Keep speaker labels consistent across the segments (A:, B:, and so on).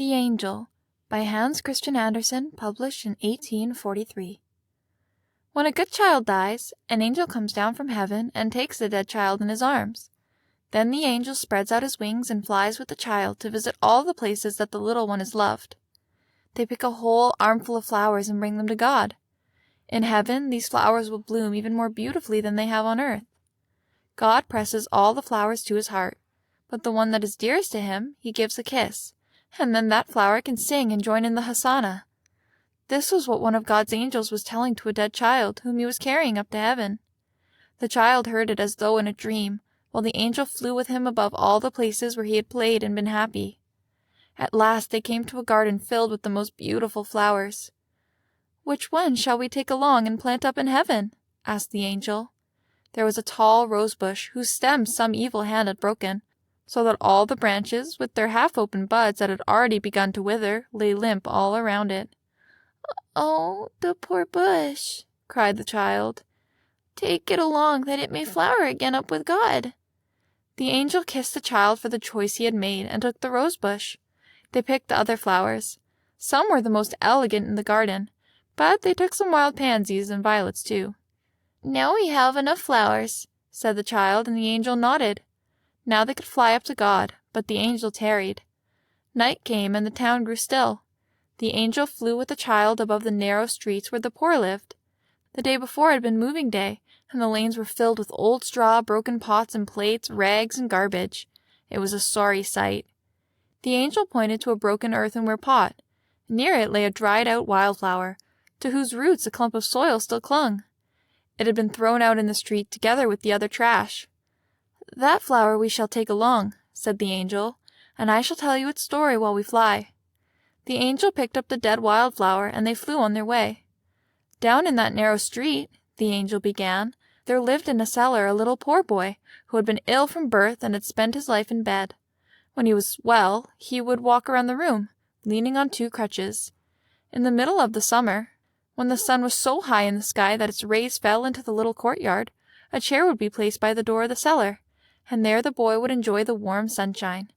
A: The Angel by Hans Christian Andersen, published in 1843. When a good child dies, an angel comes down from heaven and takes the dead child in his arms. Then the angel spreads out his wings and flies with the child to visit all the places that the little one is loved. They pick a whole armful of flowers and bring them to God. In heaven, these flowers will bloom even more beautifully than they have on earth. God presses all the flowers to his heart, but the one that is dearest to him he gives a kiss, and then that flower can sing and join in the hosanna. This was what one of God's angels was telling to a dead child whom he was carrying up to heaven. The child heard it as though in a dream, while the angel flew with him above all the places where he had played and been happy. At last they came to a garden filled with the most beautiful flowers. "Which one shall we take along and plant up in heaven?" asked the angel. There was a tall rose bush whose stems some evil hand had broken, so that all the branches, with their half-open buds that had already begun to wither, lay limp all around it. "Oh, the poor bush!" cried the child. "Take it along that it may flower again up with God." The angel kissed the child for the choice he had made and took the rose bush. They picked the other flowers. Some were the most elegant in the garden, but they took some wild pansies and violets too. "Now we have enough flowers," said the child, and the angel nodded. Now they could fly up to God, but the angel tarried. Night came, and the town grew still. The angel flew with the child above the narrow streets where the poor lived. The day before had been moving day, and the lanes were filled with old straw, broken pots and plates, rags and garbage. It was a sorry sight. The angel pointed to a broken earthenware pot. Near it lay a dried-out wildflower, to whose roots a clump of soil still clung. It had been thrown out in the street together with the other trash. "That flower we shall take along," said the angel, "and I shall tell you its story while we fly." The angel picked up the dead wildflower, and they flew on their way. "Down in that narrow street," the angel began, "there lived in a cellar a little poor boy who had been ill from birth and had spent his life in bed. When he was well, he would walk around the room, leaning on 2 crutches. In the middle of the summer, when the sun was so high in the sky that its rays fell into the little courtyard, a chair would be placed by the door of the cellar, and there the boy would enjoy the warm sunshine.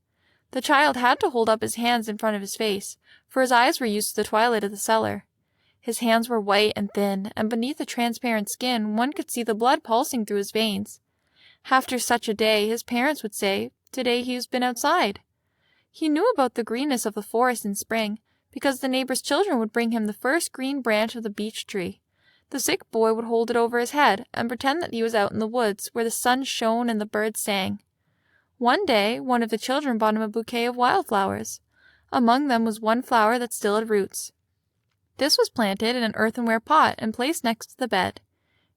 A: The child had to hold up his hands in front of his face, for his eyes were used to the twilight of the cellar. His hands were white and thin, and beneath the transparent skin one could see the blood pulsing through his veins. After such a day, his parents would say, 'Today he has been outside.' He knew about the greenness of the forest in spring, because the neighbors' children would bring him the first green branch of the beech tree. The sick boy would hold it over his head and pretend that he was out in the woods where the sun shone and the birds sang. One day, one of the children brought him a bouquet of wildflowers. Among them was one flower that still had roots. This was planted in an earthenware pot and placed next to the bed.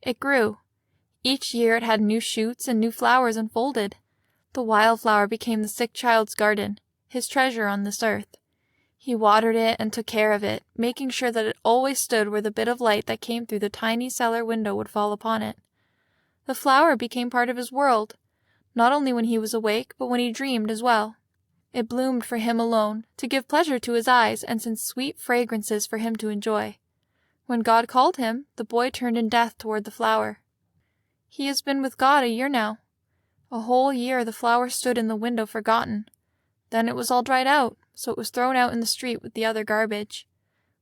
A: It grew. Each year it had new shoots and new flowers unfolded. The wildflower became the sick child's garden, his treasure on this earth. He watered it and took care of it, making sure that it always stood where the bit of light that came through the tiny cellar window would fall upon it. The flower became part of his world, not only when he was awake, but when he dreamed as well. It bloomed for him alone, to give pleasure to his eyes and send sweet fragrances for him to enjoy. When God called him, the boy turned in death toward the flower. He has been with God a year now. A whole year the flower stood in the window forgotten. Then it was all dried out, so it was thrown out in the street with the other garbage.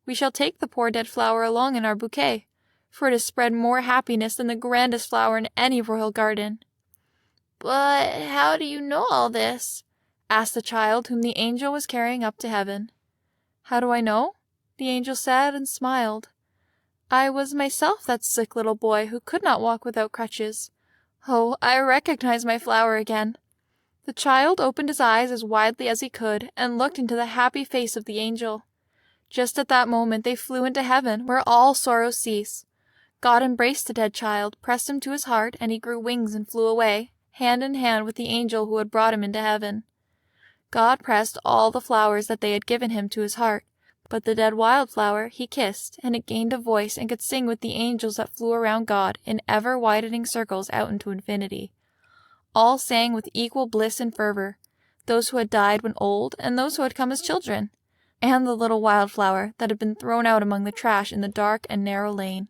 A: We shall take the poor dead flower along in our bouquet, for it has spread more happiness than the grandest flower in any royal garden." "But how do you know all this?" asked the child whom the angel was carrying up to heaven. "How do I know?" the angel said and smiled. "I was myself that sick little boy who could not walk without crutches. Oh, I recognize my flower again." The child opened his eyes as widely as he could and looked into the happy face of the angel. Just at that moment they flew into heaven, where all sorrows cease. God embraced the dead child, pressed him to his heart, and he grew wings and flew away, hand in hand with the angel who had brought him into heaven. God pressed all the flowers that they had given him to his heart, but the dead wildflower he kissed, and it gained a voice and could sing with the angels that flew around God in ever-widening circles out into infinity. All sang with equal bliss and fervor, those who had died when old and those who had come as children, and the little wildflower that had been thrown out among the trash in the dark and narrow lane.